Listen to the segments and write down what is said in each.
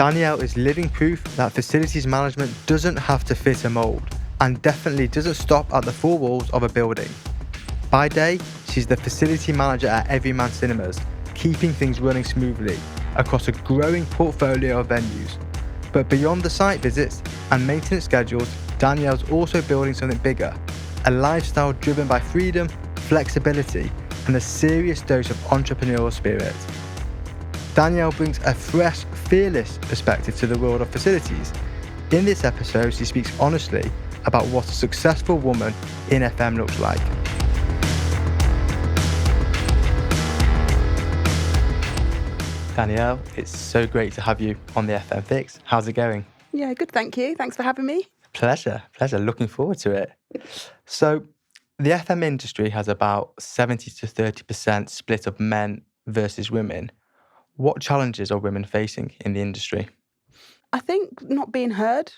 Danielle is living proof that facilities management doesn't have to fit a mould and definitely doesn't stop at the four walls of a building. By day, she's the facility manager at Everyman cinemas, keeping things running smoothly across a growing portfolio of venues. But beyond the site visits and maintenance schedules, Danielle's also building something bigger, a lifestyle driven by freedom, flexibility, and a serious dose of entrepreneurial spirit. Danielle brings a fresh, fearless perspective to the world of facilities. In this episode, she speaks honestly about what a successful woman in FM looks like. Danielle, it's so great to have you on the FM Fix. How's it going? Yeah, good, thank you. Thanks for having me. Pleasure. Looking forward to it. So, the FM industry has about 70 to 30% split of men versus women. What challenges are women facing in the industry? I think not being heard,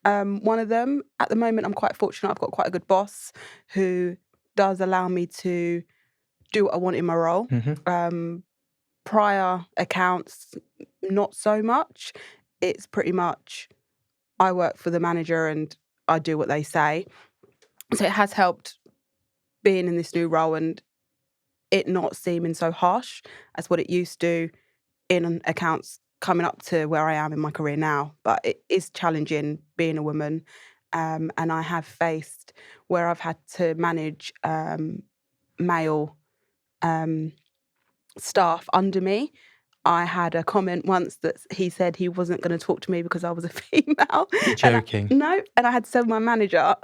one of them. At the moment, I'm quite fortunate. I've got quite a good boss who does allow me to do what I want in my role. Prior accounts, not so much. It's pretty much I work for the manager and I do what they say. So it has helped being in this new role and it not seeming so harsh as what it used to in accounts coming up to where I am in my career now. But it is challenging being a woman. And I have faced where I've had to manage male staff under me. I had a comment once that he said he wasn't going to talk to me because I was a female. You're joking. And I had to tell my manager,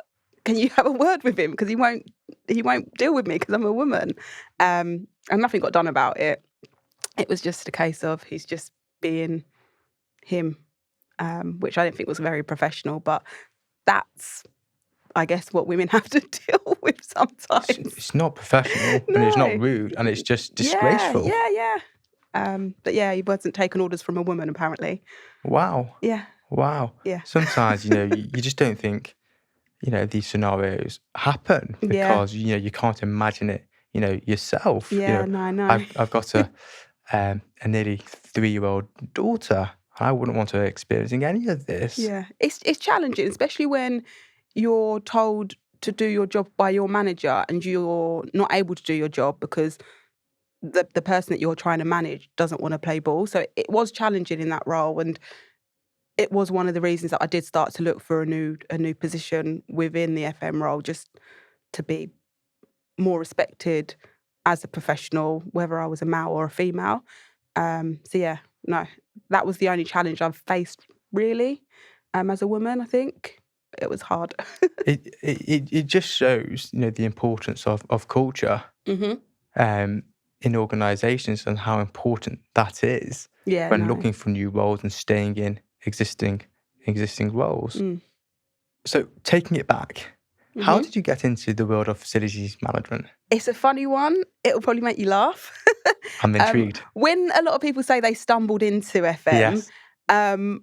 can you have a word with him? Because he won't deal with me because I'm a woman. And nothing got done about it. It was just a case of he's just being him, which I didn't think was very professional. But that's, I guess, what women have to deal with sometimes. It's not professional, and it's not rude, and it's just disgraceful. Yeah. But yeah, he wasn't taking orders from a woman, apparently. Wow. Yeah. Wow. Yeah. Sometimes, you just don't think, these scenarios happen because, you can't imagine it, yourself. Yeah, no, I know. I've got a nearly 3-year-old daughter. I wouldn't want her experiencing any of this. Yeah. It's challenging, especially when you're told to do your job by your manager and you're not able to do your job because the person that you're trying to manage doesn't want to play ball. So it was challenging in that role, and it was one of the reasons that I did start to look for a new position within the FM role, just to be more respected as a professional, whether I was a male or a female. That was the only challenge I've faced really as a woman. I think it was hard. It just shows the importance of culture. In organisations and how important that is when looking for new roles and staying in existing roles. So taking it back, how did you get into the world of facilities management? It's a funny one. It'll probably make you laugh. I'm intrigued. When a lot of people say they stumbled into FM, yes.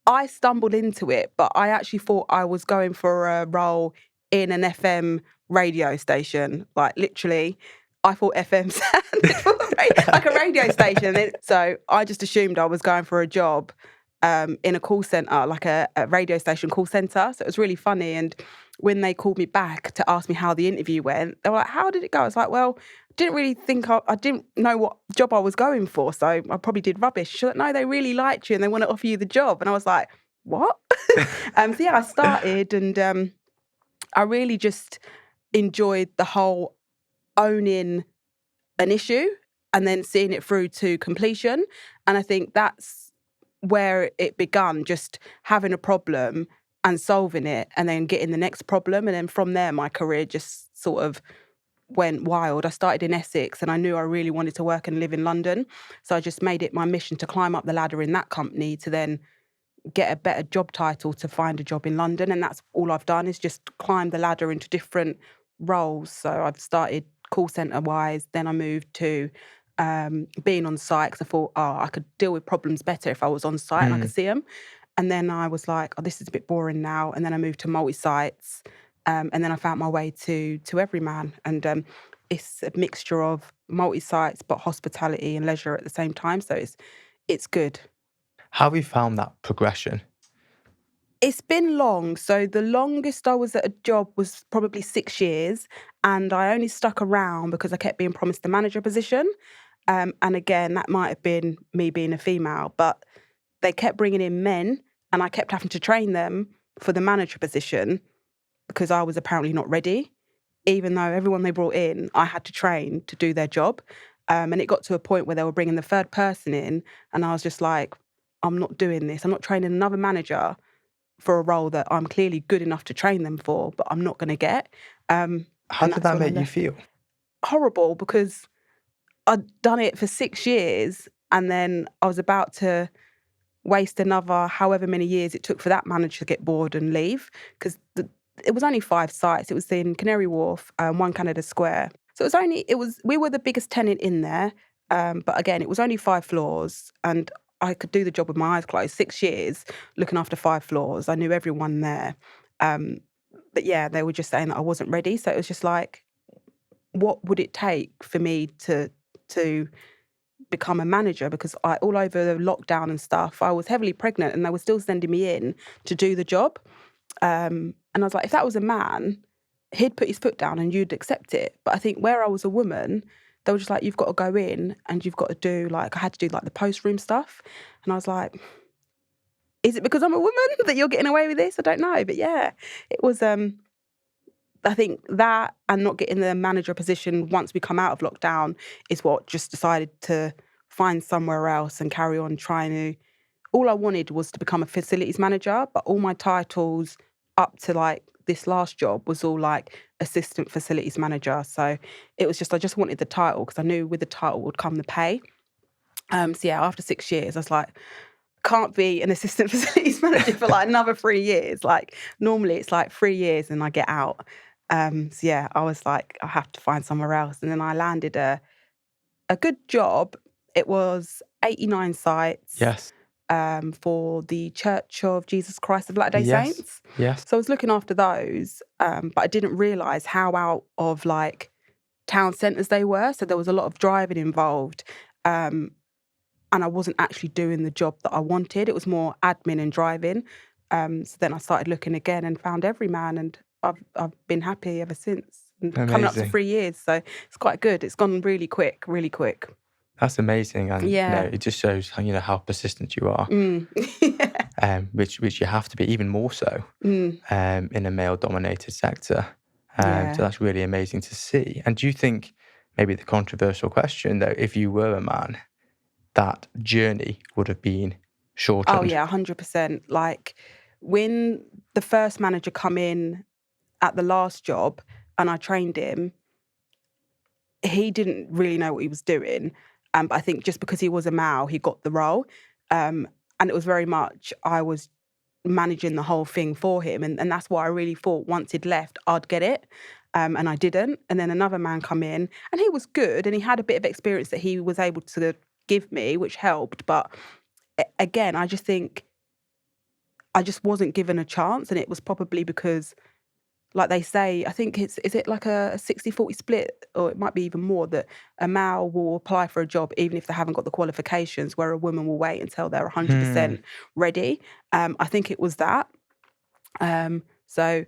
I stumbled into it, but I actually thought I was going for a role in an FM radio station, like literally. I thought FM sounded like a radio station. So I just assumed I was going for a job in a call centre, like a radio station call centre. So it was really funny. And when they called me back to ask me how the interview went, they were like, how did it go? I was like, well, didn't really think, I didn't know what job I was going for. So I probably did rubbish. She's like, no, they really liked you and they want to offer you the job. And I was like, what? I started and I really just enjoyed the whole owning an issue and then seeing it through to completion. And I think that's where it began, just having a problem and solving it and then getting the next problem. And then from there, my career just sort of went wild. I started in Essex and I knew I really wanted to work and live in London. So I just made it my mission to climb up the ladder in that company to then get a better job title to find a job in London. And that's all I've done is just climb the ladder into different roles. So I've started call centre wise, then I moved to being on site because I thought, I could deal with problems better if I was on site and I could see them. And then I was like, this is a bit boring now. And then I moved to multi-sites and then I found my way to Everyman. And it's a mixture of multi-sites but hospitality and leisure at the same time. So it's good. How have you found that progression? It's been long. So the longest I was at a job was probably 6 years, and I only stuck around because I kept being promised the manager position. And again, that might have been me being a female, but they kept bringing in men, and I kept having to train them for the manager position because I was apparently not ready. Even though everyone they brought in, I had to train to do their job. And it got to a point where they were bringing the third person in, and I was just like, I'm not doing this. I'm not training another manager for a role that I'm clearly good enough to train them for, but I'm not going to get. How And did that's that when I make you left. feel? Horrible, because I'd done it for 6 years, and then I was about to waste another however many years it took for that manager to get bored and leave, because it was only 5 sites. It was in Canary Wharf, 1 Canada Square. So we were the biggest tenant in there, but again, it was only 5 floors, and I could do the job with my eyes closed. 6 years looking after 5 floors. I knew everyone there. Um, but yeah, they were just saying that I wasn't ready. So it was just like, what would it take for me to become a manager? Because all over the lockdown and stuff, I was heavily pregnant, and they were still sending me in to do the job. And I was like, if that was a man, he'd put his foot down and you'd accept it. But I think where I was a woman, they were just like, you've got to go in and you've got to do, like, I had to do like the post room stuff. And I was like, is it because I'm a woman that you're getting away with this? I don't know. But yeah, it was, I think that and not getting the manager position once we come out of lockdown is what just decided to find somewhere else and carry on trying to. All I wanted was to become a facilities manager, but all my titles up to like this last job was all like assistant facilities manager. So it was just, I just wanted the title because I knew with the title would come the pay. So yeah, after 6 years, I was like, can't be an assistant facilities manager for like another 3 years. Like normally it's like 3 years and I get out. So yeah, I was like, I have to find somewhere else. And then I landed a good job. It was 89 sites Yes. for the Church of Jesus Christ of Latter-day Yes. Saints. Yes. So I was looking after those, but I didn't realise how out of like town centres they were. So there was a lot of driving involved. And I wasn't actually doing the job that I wanted. It was more admin and driving. So then I started looking again and found Everyman, and I've been happy ever since. And coming up to Amazing. 3 years, so it's quite good. It's gone really quick, really quick. That's amazing, and Yeah. it just shows how persistent you are, Yeah. which you have to be, even more so in a male-dominated sector. Yeah. So that's really amazing to see. And do you think, maybe the controversial question though, if you were a man, that journey would have been shortened? Oh yeah, 100%. Like when the first manager come in at the last job and I trained him, he didn't really know what he was doing. But I think just because he was a male, he got the role. And it was very much, I was managing the whole thing for him. And that's what I really thought once he'd left, I'd get it. And I didn't. And then another man come in and he was good and he had a bit of experience that he was able to give me, which helped. But again, I just think I just wasn't given a chance. And it was probably because, like they say, I think is it like a 60-40 split, or it might be even more, that a male will apply for a job even if they haven't got the qualifications, where a woman will wait until they're 100% ready. I think it was that. So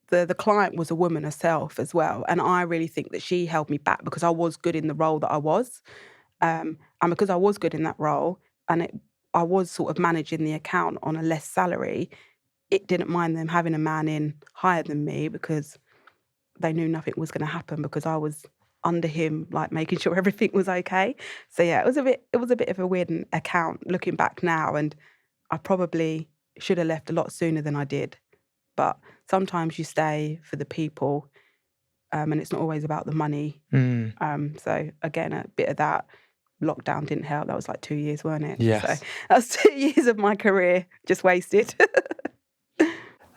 the client was a woman herself as well, and I really think that she held me back because I was good in the role that I was. And because I was good in that role, and I was sort of managing the account on a less salary, it didn't mind them having a man in higher than me because they knew nothing was going to happen because I was under him, like making sure everything was okay. So yeah, it was a bit of a weird account looking back now, and I probably should have left a lot sooner than I did. But sometimes you stay for the people, and it's not always about the money. So again, a bit of that. Lockdown didn't help. That was like 2 years, weren't it? Yes. So that was 2 years of my career just wasted.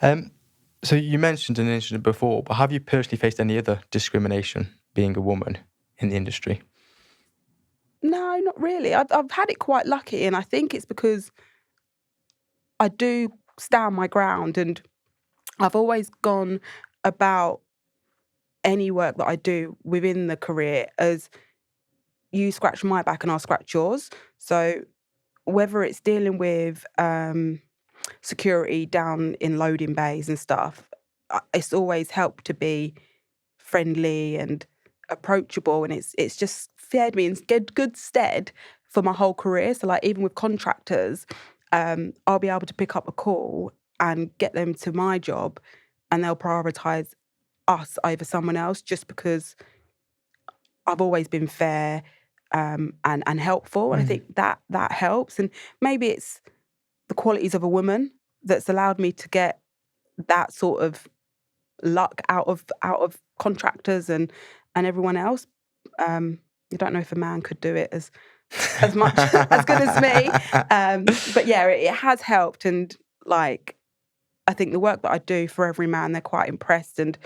So you mentioned an incident before, but have you personally faced any other discrimination being a woman in the industry? No, not really. I've had it quite lucky, and I think it's because I do stand my ground, and I've always gone about any work that I do within the career as you scratch my back and I'll scratch yours. So whether it's dealing with security down in loading bays and stuff, it's always helped to be friendly and approachable, and it's just fared me in good stead for my whole career. So like even with contractors, I'll be able to pick up a call and get them to my job, and they'll prioritise us over someone else just because I've always been fair and helpful, and I think that helps. And maybe it's the qualities of a woman that's allowed me to get that sort of luck out of contractors and everyone else. I don't know if a man could do it as much as good as me, but yeah, it has helped. And like, I think the work that I do for Everyman, they're quite impressed, and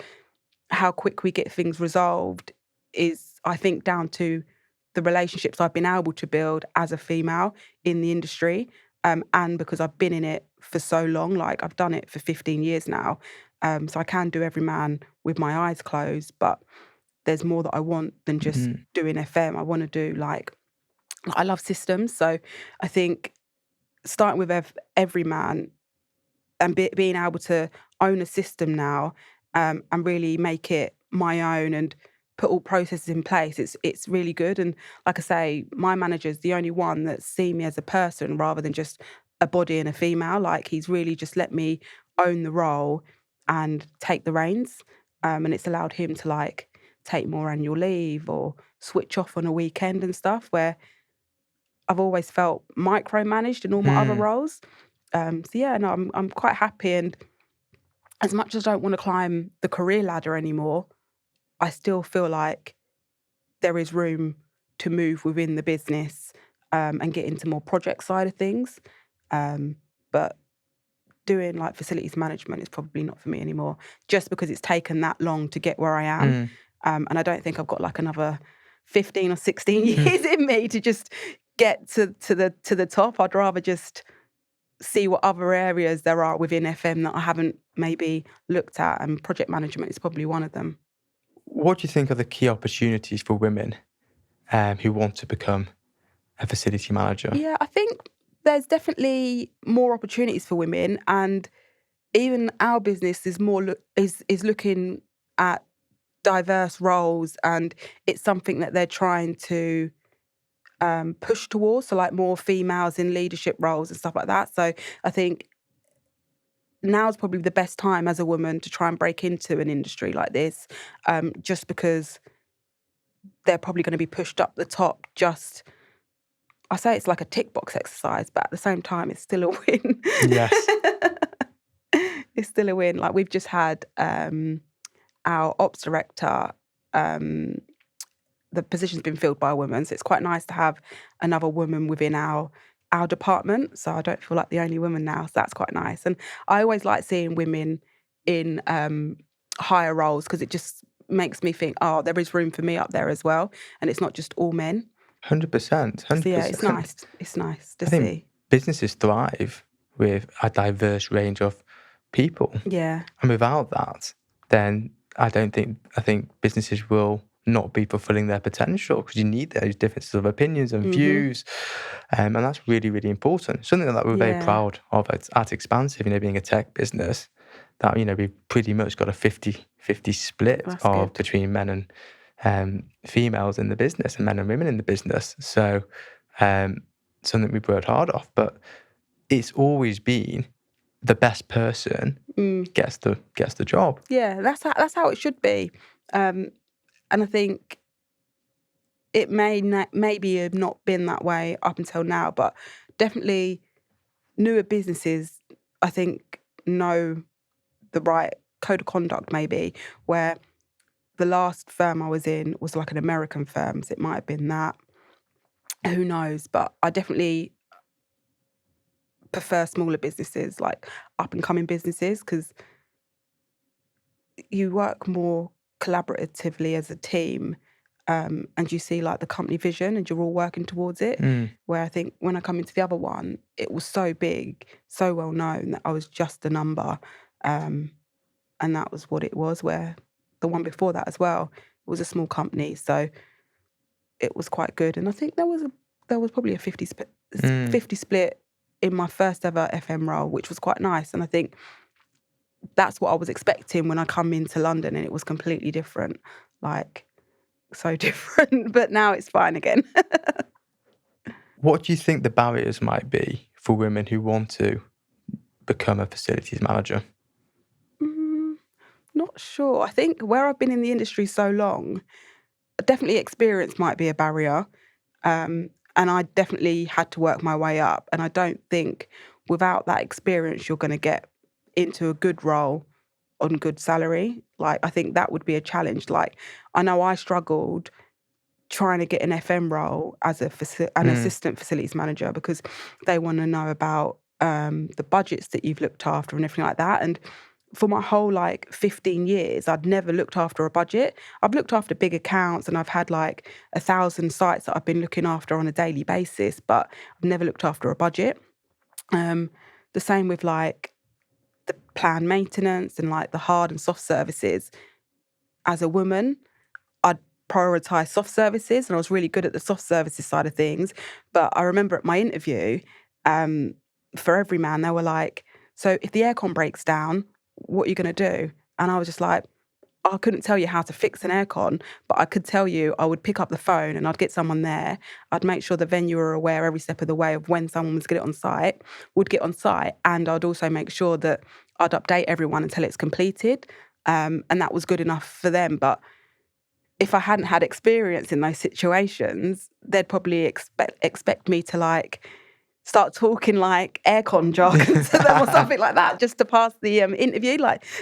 how quick we get things resolved is, I think, down to the relationships I've been able to build as a female in the industry, and because I've been in it for so long. Like, I've done it for 15 years now, so I can do Everyman with my eyes closed, but there's more that I want than just doing FM. I want to do, like, I love systems, so I think starting with Everyman and being able to own a system now, and really make it my own and put all processes in place, it's really good. And like I say, my manager's the only one that's seen me as a person rather than just a body and a female. Like, he's really just let me own the role and take the reins, and it's allowed him to, like, take more annual leave or switch off on a weekend and stuff, where I've always felt micromanaged in all my other roles. So yeah, no, I'm quite happy. And as much as I don't want to climb the career ladder anymore, I still feel like there is room to move within the business, and get into more project side of things. But doing, like, facilities management is probably not for me anymore, just because it's taken that long to get where I am. And I don't think I've got like another 15 or 16 years in me to just get to the top. I'd rather just see what other areas there are within FM that I haven't maybe looked at, and project management is probably one of them. What do you think are the key opportunities for women who want to become a facility manager? Yeah, I think there's definitely more opportunities for women, and even our business is more is looking at diverse roles, and it's something that they're trying to push towards. So like more females in leadership roles and stuff like that. So I think now's probably the best time as a woman to try and break into an industry like this, just because they're probably going to be pushed up the top. Just, I say it's like a tick box exercise, but at the same time, it's still a win. Yes. It's still a win. Like, we've just had our ops director, the position's been filled by a woman, so it's quite nice to have another woman within our department. So I don't feel like the only woman now, so that's quite nice. And I always like seeing women in higher roles, because it just makes me think, oh, there is room for me up there as well, and it's not just all men. 100%. So yeah, it's nice. It's nice to I think see. businesses thrive with a diverse range of people. Yeah. And without that, then I think businesses will not be fulfilling their potential, because you need those differences of opinions and views. And that's really, really important. Something that we're very proud of at Expansive, being a tech business, that, we've pretty much got a 50-50 split between men and females in the business, and men and women in the business. So something we've worked hard off, but it's always been the best person gets the job. Yeah, that's how it should be. And I think it maybe have not been that way up until now, but definitely newer businesses, I think, know the right code of conduct, maybe, where the last firm I was in was like an American firm, so it might have been that. Who knows? But I definitely prefer smaller businesses, like up-and-coming businesses, because you work more collaboratively as a team, and you see, like, the company vision, and you're all working towards it. Where I think when I come into the other one, it was so big, so well known, that I was just a number, and that was what it was. Where the one before that as well, it was a small company, so it was quite good. And I think there was probably a 50 split in my first ever FM role, which was quite nice. And I think that's what I was expecting when I come into London, and it was completely different. Like, so different, but now it's fine again. What do you think the barriers might be for women who want to become a facilities manager? Not sure. I think where I've been in the industry so long, definitely experience might be a barrier. And I definitely had to work my way up. And I don't think without that experience, you're going to get into a good role on good salary. Like, I think that would be a challenge. Like, I know I struggled trying to get an FM role as an assistant facilities manager, because they want to know about the budgets that you've looked after and everything like that. And for my whole 15 years, I'd never looked after a budget. I've looked after big accounts, and I've had 1,000 sites that I've been looking after on a daily basis, but I've never looked after a budget. The same with the planned maintenance and the hard and soft services. As a woman, I'd prioritise soft services, and I was really good at the soft services side of things. But I remember at my interview for Everyman, they were like, so if the aircon breaks down, what are you going to do? And I was just like, I couldn't tell you how to fix an aircon, but I could tell you I would pick up the phone and I'd get someone there. I'd make sure the venue were aware every step of the way of when someone was going to get on site. And I'd also make sure that I'd update everyone until it's completed. And that was good enough for them. But if I hadn't had experience in those situations, they'd probably expect me to start talking aircon jargon to them or something like that, just to pass the interview.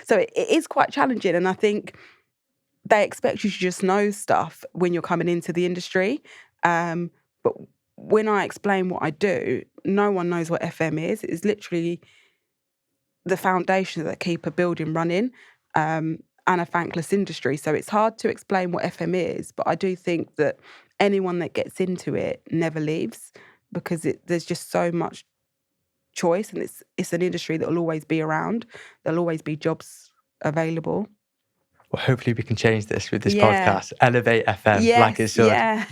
So it is quite challenging, and I think they expect you to just know stuff when you're coming into the industry. But when I explain what I do, no one knows what FM is. It's literally the foundations that keep a building running, and a thankless industry. So it's hard to explain what FM is, but I do think that anyone that gets into it never leaves, because there's just so much choice, and it's an industry that will always be around. There'll always be jobs available. Well, hopefully we can change this with this podcast. Elevate FM like it should. Yeah.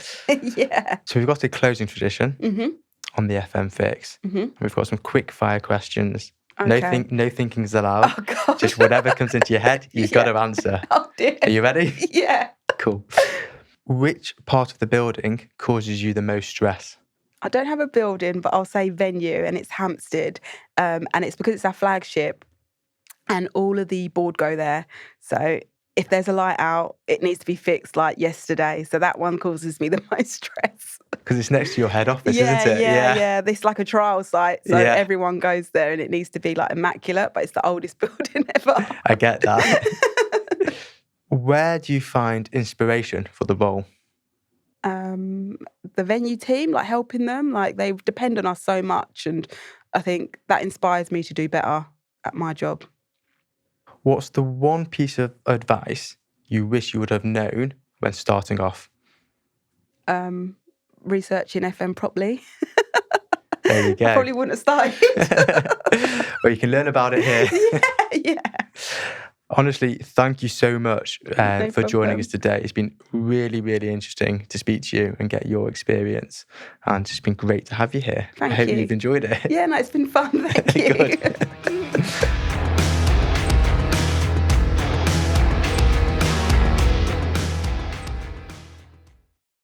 Yeah. So we've got a closing tradition on the FM Fix. And we've got some quick fire questions. Okay. No thinking's allowed. Oh, God. Just whatever comes into your head, you've got to answer. Oh, dear. Are you ready? Yeah. Cool. Which part of the building causes you the most stress? I don't have a building, but I'll say venue, and it's Hampstead. And it's because it's our flagship, and all of the board go there. So if there's a light out, it needs to be fixed yesterday. So that one causes me the most stress. Because it's next to your head office, isn't it? Yeah. This is like a trial site. So everyone goes there, and it needs to be immaculate, but it's the oldest building ever. I get that. Where do you find inspiration for the role? The venue team, helping them, they depend on us so much, and I think that inspires me to do better at my job. What's the one piece of advice you wish you would have known when starting off? Researching FM properly. There you go. I probably wouldn't have started. Well, you can learn about it here. Yeah. Honestly, thank you so much for joining problem. us today. It's been really, really interesting to speak to you and get your experience. And it's been great to have you here. Thank I hope you. you've enjoyed it. Yeah, no, it's been fun. Thank you. Good.